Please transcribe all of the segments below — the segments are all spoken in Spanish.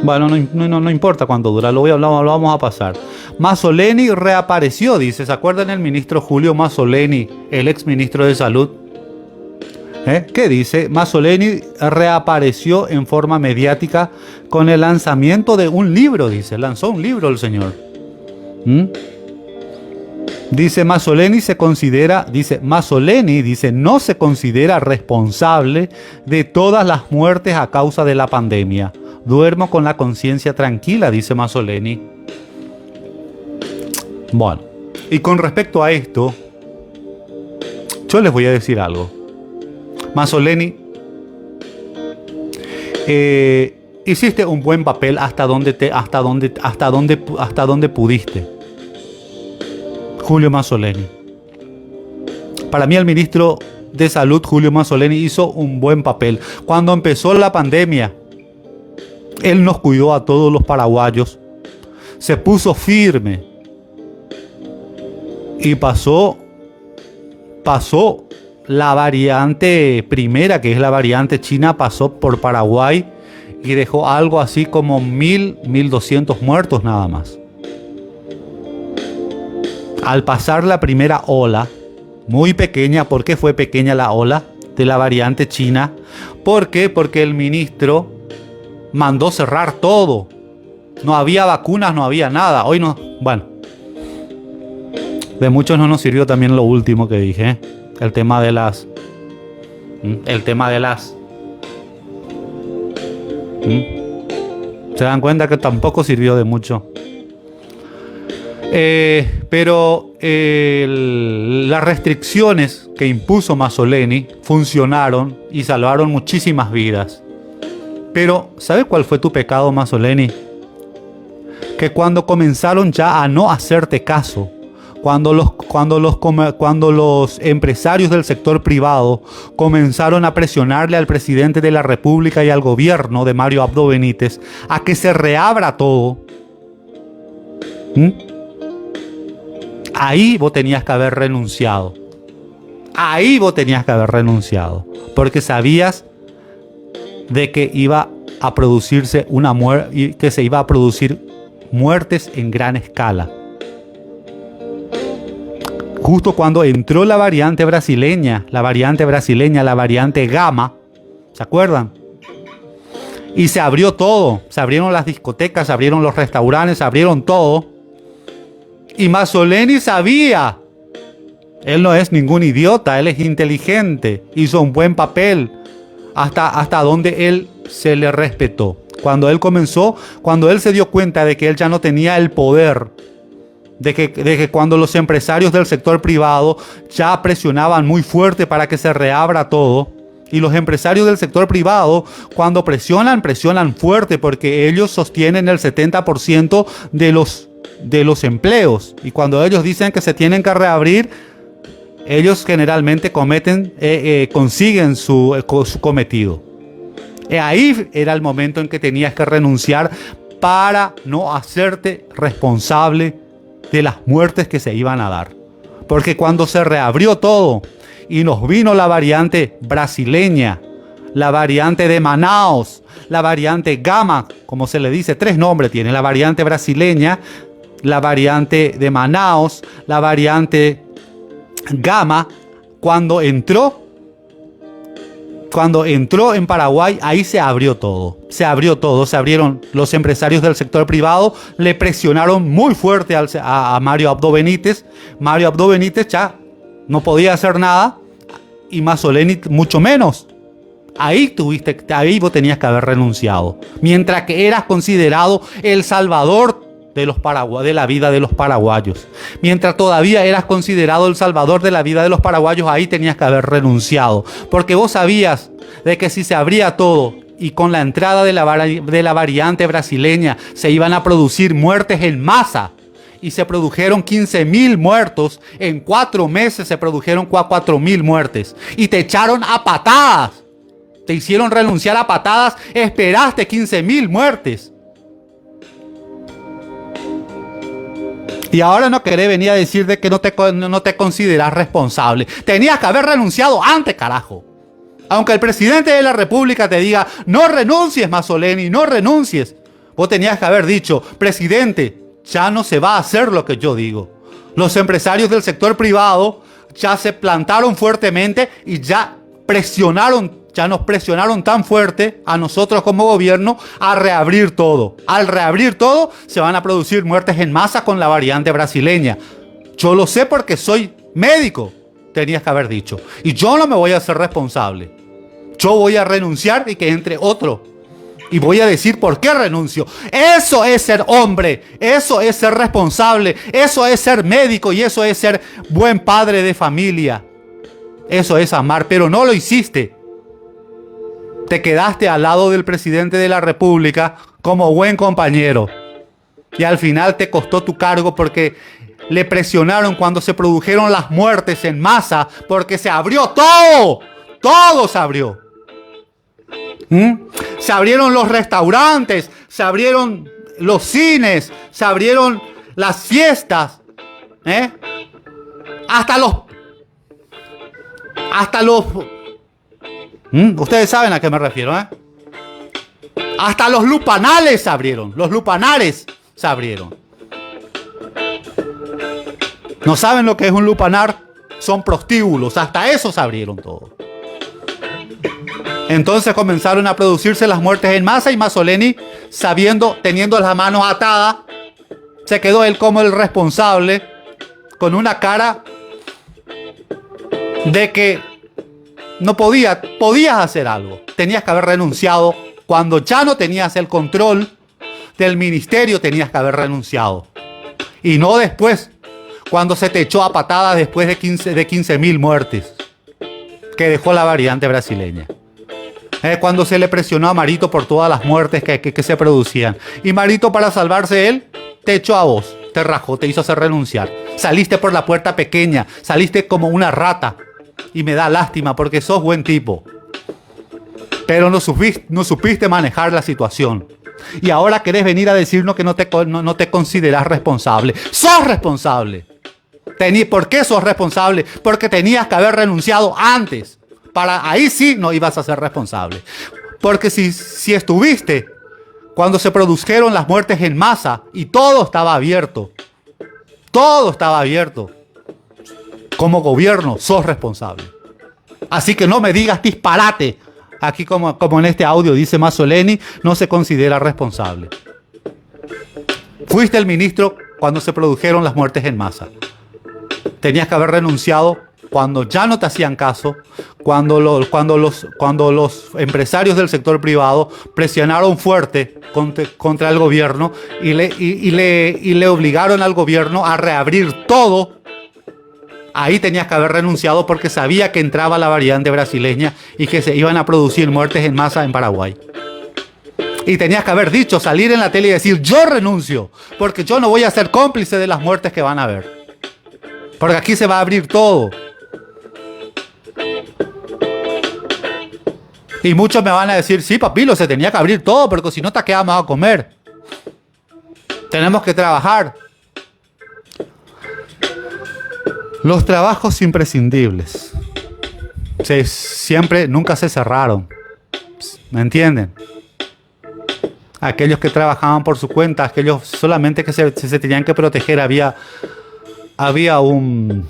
Bueno, no importa cuánto dura, lo vamos a pasar. Mazzoleni reapareció, dice. ¿Se acuerdan el ministro Julio Mazzoleni, el ex ministro de Salud? ¿Qué dice? Mazzoleni reapareció en forma mediática con el lanzamiento de un libro, dice. Lanzó un libro el señor. Dice Mazzoleni no se considera responsable de todas las muertes a causa de la pandemia. Duermo con la conciencia tranquila, dice Mazzoleni. Bueno, y con respecto a esto, yo les voy a decir algo. Mazzoleni, hiciste un buen papel hasta donde pudiste. Julio Mazzoleni. Para mí el ministro de Salud, Julio Mazzoleni, hizo un buen papel. Cuando empezó la pandemia, él nos cuidó a todos los paraguayos. Se puso firme. Y pasó la variante primera, que es la variante china, pasó por Paraguay y dejó algo así como 1.200 muertos nada más. Al pasar la primera ola, muy pequeña, ¿por qué fue pequeña la ola de la variante china? ¿Por qué? Porque el ministro mandó cerrar todo. No había vacunas, no había nada. Hoy no, bueno, de muchos no nos sirvió también lo último que dije, el tema de las se dan cuenta que tampoco sirvió de mucho. Pero las restricciones que impuso Mazzoleni funcionaron y salvaron muchísimas vidas. Pero ¿sabes cuál fue tu pecado, Mazzoleni? Que cuando comenzaron ya a no hacerte caso, cuando los empresarios del sector privado comenzaron a presionarle al presidente de la República y al gobierno de Mario Abdo Benítez a que se reabra todo, ahí vos tenías que haber renunciado. Ahí vos tenías que haber renunciado. Porque sabías de que iba a producirse que se iba a producir muertes en gran escala. Justo cuando entró la variante brasileña, la variante Gamma, ¿se acuerdan? Y se abrió todo, se abrieron las discotecas, se abrieron los restaurantes, se abrieron todo. Y Mazzoleni sabía, él no es ningún idiota, él es inteligente, hizo un buen papel hasta donde él se le respetó. Cuando él se dio cuenta de que él ya no tenía el poder, de que cuando los empresarios del sector privado ya presionaban muy fuerte para que se reabra todo, y los empresarios del sector privado cuando presionan fuerte porque ellos sostienen el 70% de los empleos, y cuando ellos dicen que se tienen que reabrir, ellos generalmente consiguen su cometido. Ahí era el momento en que tenías que renunciar para no hacerte responsable de las muertes que se iban a dar. Porque cuando se reabrió todo y nos vino la variante brasileña, la variante de Manaus, la variante Gamma, como se le dice, 3 nombres tiene: la variante brasileña, la variante de Manaus, la variante Gamma. Cuando entró en Paraguay, ahí se abrió todo. Se abrieron los empresarios del sector privado, le presionaron muy fuerte a Mario Abdo Benítez. Mario Abdo Benítez ya no podía hacer nada, y Mazzoleni mucho menos. Ahí vos tenías que haber renunciado. Mientras que eras considerado el salvador de la vida de los paraguayos. Mientras todavía eras considerado el salvador de la vida de los paraguayos, ahí tenías que haber renunciado. Porque vos sabías de que si se abría todo y con la entrada de la variante brasileña se iban a producir muertes en masa. Y se produjeron 15.000 muertos. En 4 meses se produjeron 4.000 muertes. Y te echaron a patadas. Te hicieron renunciar a patadas. Esperaste 15.000 muertes. Y ahora no querés venir a decir de que no te consideras responsable. Tenías que haber renunciado antes, carajo. Aunque el presidente de la República te diga: no renuncies, Mazzoleni, no renuncies. Vos tenías que haber dicho, presidente, ya no se va a hacer lo que yo digo. Los empresarios del sector privado ya se plantaron fuertemente y ya nos presionaron tan fuerte a nosotros como gobierno a reabrir todo. Al reabrir todo, se van a producir muertes en masa con la variante brasileña. Yo lo sé porque soy médico, tenías que haber dicho. Y yo no me voy a hacer responsable. Yo voy a renunciar y que entre otro. Y voy a decir por qué renuncio. Eso es ser hombre, eso es ser responsable, eso es ser médico y eso es ser buen padre de familia. Eso es amar, pero no lo hiciste. Te quedaste al lado del presidente de la República como buen compañero. Y al final te costó tu cargo porque le presionaron cuando se produjeron las muertes en masa, porque se abrió todo. Todo se abrió. Se abrieron los restaurantes, se abrieron los cines, se abrieron las fiestas. Hasta los ustedes saben a qué me refiero, Hasta los lupanales se abrieron. Los lupanares se abrieron. ¿No saben lo que es un lupanar? Son prostíbulos. Hasta eso se abrieron todo. Entonces comenzaron a producirse las muertes en masa y Mazzoleni, teniendo las manos atadas, se quedó él como el responsable, con una cara de que no podías hacer algo. Tenías que haber renunciado. Cuando ya no tenías el control del ministerio, tenías que haber renunciado. Y no después, cuando se te echó a patadas después de 15.000 muertes que dejó la variante brasileña. Cuando se le presionó a Marito por todas las muertes que se producían. Y Marito, para salvarse él, te echó a vos, te rajó, te hizo hacer renunciar. Saliste por la puerta pequeña, saliste como una rata. Y me da lástima porque sos buen tipo. Pero no supiste manejar la situación. Y ahora querés venir a decirnos que no te considerás responsable. ¡Sos responsable! ¿Por qué sos responsable? Porque tenías que haber renunciado antes. Ahí sí no ibas a ser responsable. Porque si estuviste cuando se produjeron las muertes en masa y todo estaba abierto, como gobierno sos responsable. Así que no me digas disparate. Aquí como en este audio dice Mazzoleni, no se considera responsable. Fuiste el ministro cuando se produjeron las muertes en masa. Tenías que haber renunciado cuando ya no te hacían caso, cuando los empresarios del sector privado presionaron fuerte contra el gobierno y le obligaron al gobierno a reabrir todo. Ahí tenías que haber renunciado porque sabía que entraba la variante brasileña y que se iban a producir muertes en masa en Paraguay. Y tenías que haber dicho, salir en la tele y decir, yo renuncio, porque yo no voy a ser cómplice de las muertes que van a haber. Porque aquí se va a abrir todo. Y muchos me van a decir, sí, papilo, se tenía que abrir todo, porque si no, ¿qué vamos a comer? Tenemos que trabajar. Los trabajos imprescindibles nunca se cerraron. ¿Me entienden? Aquellos que trabajaban por su cuenta, aquellos solamente que se tenían que proteger, había un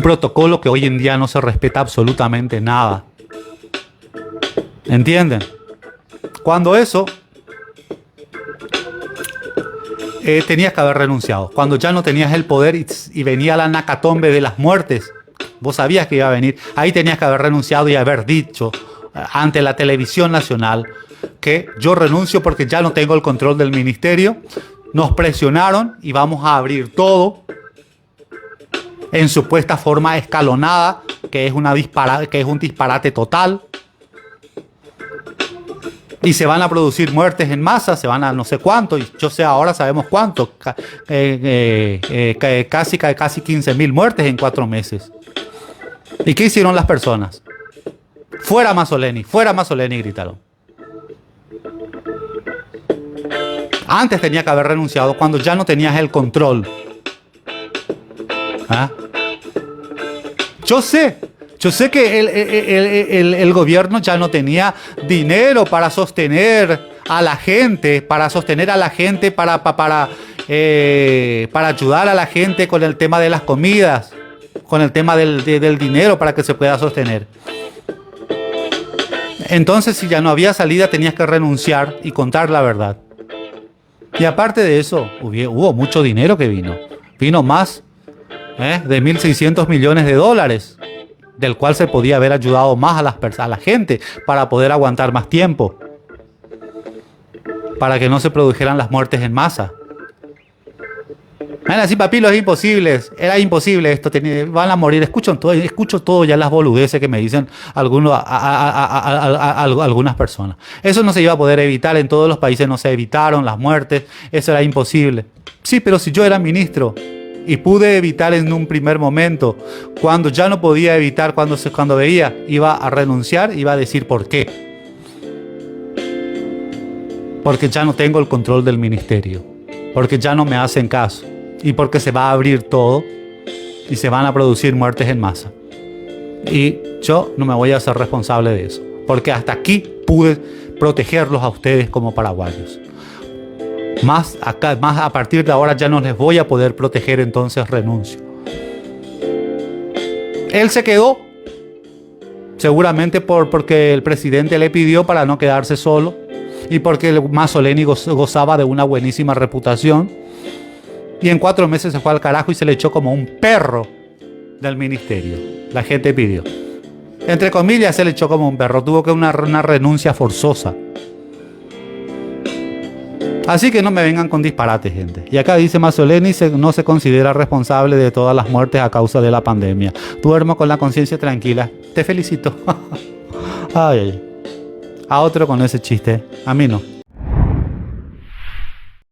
protocolo que hoy en día no se respeta absolutamente nada. ¿Entienden? Cuando eso tenías que haber renunciado. Cuando ya no tenías el poder y venía la nacatombe de las muertes, vos sabías que iba a venir. Ahí tenías que haber renunciado y haber dicho ante la televisión nacional que yo renuncio porque ya no tengo el control del ministerio. Nos presionaron y vamos a abrir todo en supuesta forma escalonada, que es un disparate total. Y se van a producir muertes en masa, se van a no sé cuánto, y yo sé ahora sabemos cuánto, casi 15.000 muertes en 4 meses. ¿Y qué hicieron las personas? Fuera Mazzoleni, gritaron. Antes tenía que haber renunciado cuando ya no tenías el control. ¿Ah? Yo sé que el gobierno ya no tenía dinero para sostener a la gente, para sostener a la gente, para ayudar a la gente con el tema de las comidas, con el tema del dinero para que se pueda sostener. Entonces, si ya no había salida, tenías que renunciar y contar la verdad. Y aparte de eso, hubo mucho dinero que vino. Vino más de 1.600 millones de dólares, del cual se podía haber ayudado más a la gente para poder aguantar más tiempo, para que no se produjeran las muertes en masa. Así, papilo, es imposible. Era imposible esto. Van a morir. Escucho todo ya las boludeces que me dicen algunas personas. Eso no se iba a poder evitar. En todos los países no se evitaron las muertes. Eso era imposible. Sí, pero si yo era ministro y pude evitar en un primer momento, cuando ya no podía evitar, cuando veía, iba a renunciar, iba a decir por qué. Porque ya no tengo el control del ministerio. Porque ya no me hacen caso. Y porque se va a abrir todo y se van a producir muertes en masa. Y yo no me voy a hacer responsable de eso, porque hasta aquí pude protegerlos a ustedes como paraguayos. Más a partir de ahora ya no les voy a poder proteger, entonces renuncio. Él se quedó, seguramente porque el presidente le pidió para no quedarse solo y porque el Mazzoleni gozaba de una buenísima reputación. Y en 4 meses se fue al carajo y se le echó como un perro del ministerio. La gente pidió. Entre comillas, se le echó como un perro. Tuvo que una renuncia forzosa. Así que no me vengan con disparates, gente. Y acá dice Mazzoleni no se considera responsable de todas las muertes a causa de la pandemia. Duermo con la conciencia tranquila. Te felicito. Ay. A otro con ese chiste. A mí no.